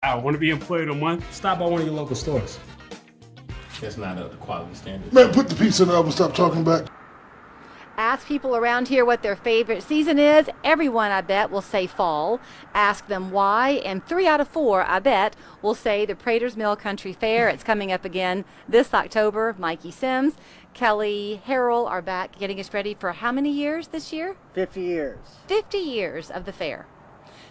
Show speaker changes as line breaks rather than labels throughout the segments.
I want to be Employee of the Month. Stop by one of your local stores.
That's not up to quality standards.
Man, put the pizza in the oven, stop talking back.
Ask people around here what their favorite season is. Everyone, I bet, will say fall. Ask them why, and 3 out of 4, I bet, will say the Prater's Mill Country Fair. It's coming up again this October. Mikey Sims, Kelly Harrell are back getting us ready for how many years this year?
50 years.
50 years of the fair.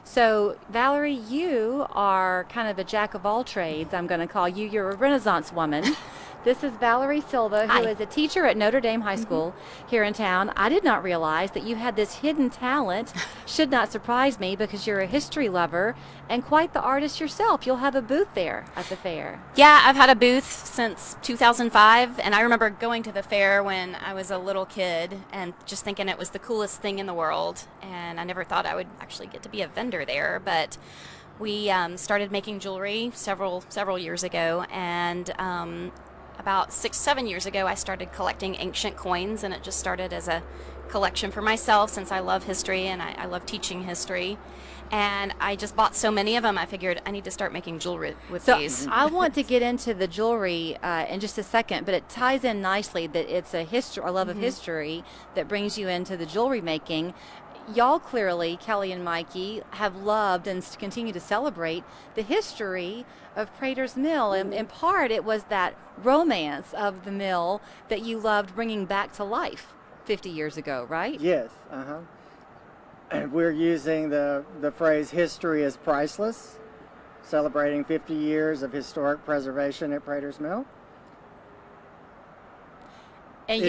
So, Valerie, you are kind of a jack of all trades, I'm going to call you. You're a Renaissance woman. This is Valerie Silva, who is a teacher at Notre Dame High School here in town. I did not realize that you had this hidden talent. Should not surprise me because you're a history lover and quite the artist yourself. You'll have a booth there at the fair.
Yeah, I've had a booth since 2005, and I remember going to the fair when I was a little kid and just thinking it was the coolest thing in the world, and I never thought I would actually get to be a vendor there, but we started making jewelry several years ago, and about 6-7 years ago I started collecting ancient coins, and it just started as a collection for myself since I love history and I love teaching history. And I just bought so many of them, I figured I need to start making jewelry with these.
I want to get into the jewelry in just a second, but it ties in nicely that it's a love of history that brings you into the jewelry making. Y'all clearly, Kelly and Mikey, have loved and continue to celebrate the history of Prater's Mill. And in part, it was that romance of the mill that you loved bringing back to life 50 years ago, right?
Yes, And we're using the phrase history is priceless, celebrating 50 years of historic preservation at Prater's Mill.
And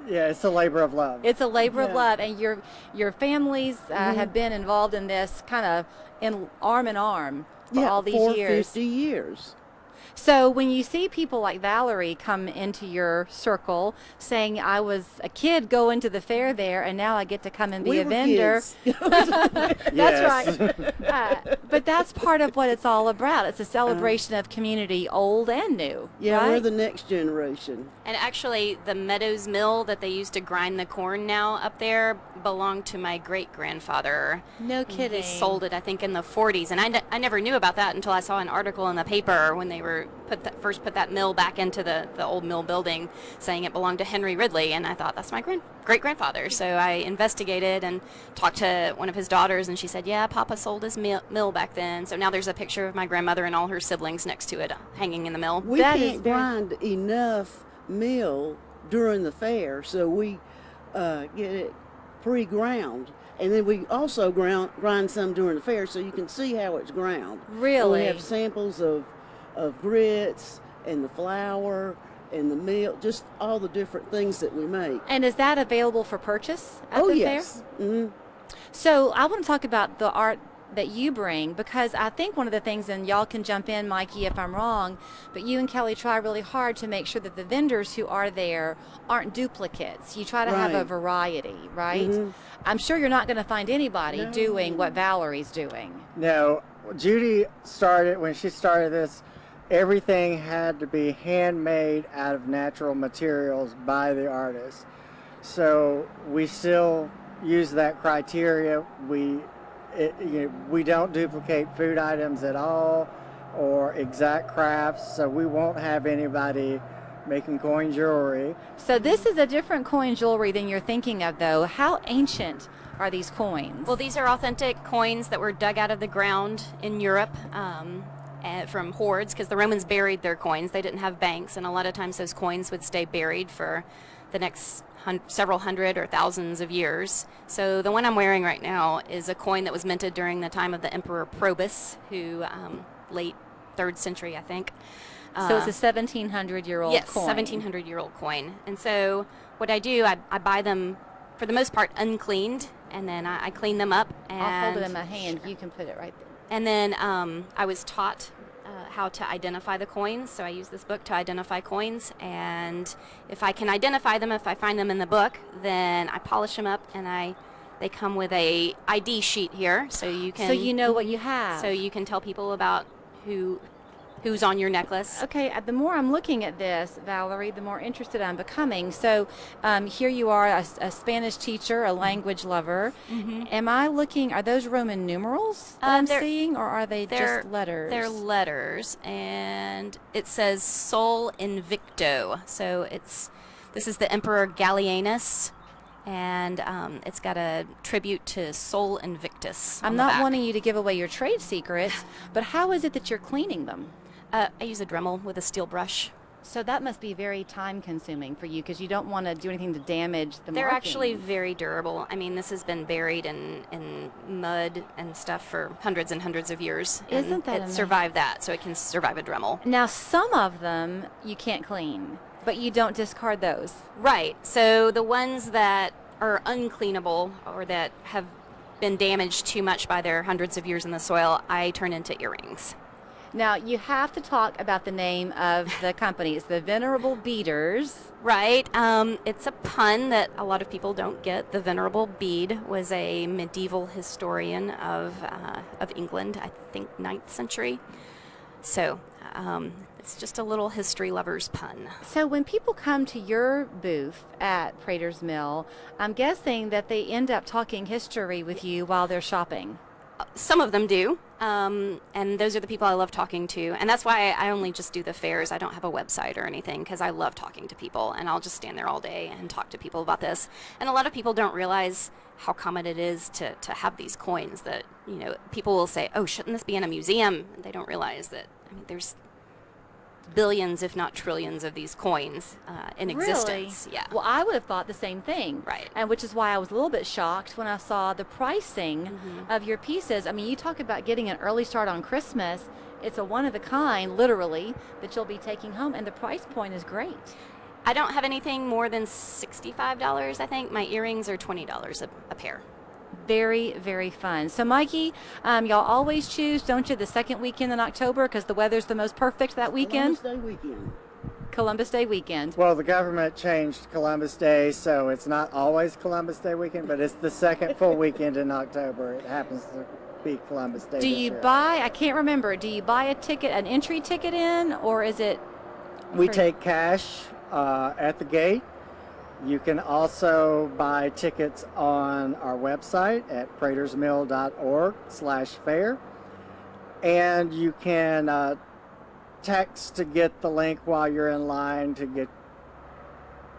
it's a labor of love.
It's a labor of love, and your families have been involved in this kind of arm in arm for all these years.
50 years.
So when you see people like Valerie come into your circle saying, I was a kid going to the fair there, and now I get to come and be a vendor. That's right. But that's part of what it's all about. It's a celebration of community, old and new.
Yeah,
right?
we're the next generation.
And actually, the Meadows Mill that they used to grind the corn now up there belonged to my great-grandfather.
No kidding.
He sold it, I think, in the 40s. And I never knew about that until I saw an article in the paper when they were first put that mill back into the old mill building, saying it belonged to Henry Ridley. And I thought, that's my great-grandfather. So I investigated and talked to one of his daughters, and she said, yeah, Papa sold his mill back then. So now there's a picture of my grandmother and all her siblings next to it hanging in the mill.
We can't grind enough mill during the fair, so we get it pre-ground. And then we also grind some during the fair so you can see how it's ground.
Really?
And we have samples of grits and the flour and the meal, just all the different things that we make.
And is that available for purchase at the fair?
Yes. Mm-hmm.
So I want to talk about the art that you bring, because I think one of the things, and y'all can jump in, Mikey, if I'm wrong, but you and Kelly try really hard to make sure that the vendors who are there aren't duplicates. You try to have a variety, right? Mm-hmm. I'm sure you're not going to find anybody doing what Valerie's doing.
No, Judy started, when she started this, everything had to be handmade out of natural materials by the artist. So we still use that criteria. We don't duplicate food items at all or exact crafts, so we won't have anybody making coin jewelry.
So this is a different coin jewelry than you're thinking of, though. How ancient are these coins?
Well, these are authentic coins that were dug out of the ground in Europe from hoards, because the Romans buried their coins. They didn't have banks, and a lot of times those coins would stay buried for the next several hundred or thousands of years. So the one I'm wearing right now is a coin that was minted during the time of the Emperor Probus, who late 3rd century, I think.
So it's a 1,700-year-old coin.
Yes, 1,700-year-old coin. And so what I do, I buy them, for the most part, uncleaned, and then I clean them up. And
I'll hold it in my hand. You can put it right there.
And then I was taught how to identify the coins, so I use this book to identify coins, and if I can identify them, if I find them in the book, then I polish them up, and they come with a ID sheet here, so you can...
So you know what you have.
So you can tell people about who who's on your necklace.
Okay, the more I'm looking at this, Valerie, the more interested I'm becoming. So here you are, a Spanish teacher, a language lover. Am I looking, are those Roman numerals that I'm seeing, or are they just letters?
They're letters, and it says Sol Invicto. So this is the Emperor Gallienus, and it's got a tribute to Sol Invictus.
I'm not wanting you to give away your trade secrets, but how is it that you're cleaning them?
I use a Dremel with a steel brush.
So that must be very time consuming for you, because you don't want to do anything to damage the
They're
marking.
actually very durable. I mean, this has been buried in mud and stuff for hundreds and hundreds of years.
Isn't that
it
amazing?
survived that, so it can survive a Dremel.
Now, some of them you can't clean, but you don't discard those.
Right. So the ones that are uncleanable or that have been damaged too much by their hundreds of years in the soil, I turn into earrings.
Now, you have to talk about the name of the company. It's the Venerable Beaders.
Right. It's a pun that a lot of people don't get. The Venerable Bede was a medieval historian of England, I think 9th century. So it's just a little history lover's pun.
So when people come to your booth at Prater's Mill, I'm guessing that they end up talking history with you while they're shopping.
Some of them do, and those are the people I love talking to, and that's why I only just do the fairs. I don't have a website or anything, because I love talking to people, and I'll just stand there all day and talk to people about this. And a lot of people don't realize how common it is to have these coins that, you know, people will say, oh, shouldn't this be in a museum? And they don't realize that, I mean, there's billions, if not trillions, of these coins in existence.
Really?
Yeah.
Well, I would have thought the same thing.
Right.
And which is why I was a little bit shocked when I saw the pricing of your pieces. I mean, you talk about getting an early start on Christmas. It's a one of a kind, literally, that you'll be taking home, and the price point is great.
I don't have anything more than $65, I think. My earrings are $20 a pair.
Very, very fun. So, Mikey, y'all always choose, don't you, the second weekend in October, because the weather's the most perfect that weekend?
Columbus Day weekend.
Columbus Day weekend.
Well, the government changed Columbus Day, so it's not always Columbus Day weekend, but it's the second full weekend in October. It happens to be Columbus Day.
Do
this
you
year.
buy, I can't remember, do you buy a ticket, an entry ticket in, or is it?
We
free?
take cash at the gate. You can also buy tickets on our website at pratersmill.org/fair. And you can text to get the link while you're in line to get,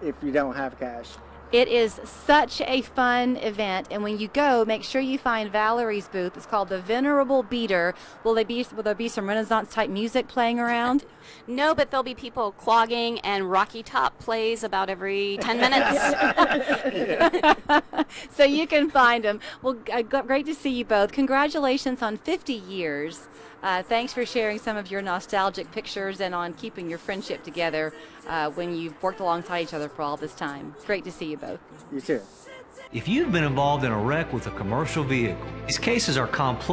if you don't have cash.
It is such a fun event, and when you go, make sure you find Valerie's booth. It's called the Venerable Beater. Will there be some Renaissance type music playing around?
No, but there'll be people clogging, and Rocky Top plays about every 10 minutes.
So you can find them. Well, great to see you both. Congratulations on 50 years. Thanks for sharing some of your nostalgic pictures and on keeping your friendship together when you've worked alongside each other for all this time. Great to see you both.
You too.
If you've been involved in a wreck with a commercial vehicle, these cases are complex.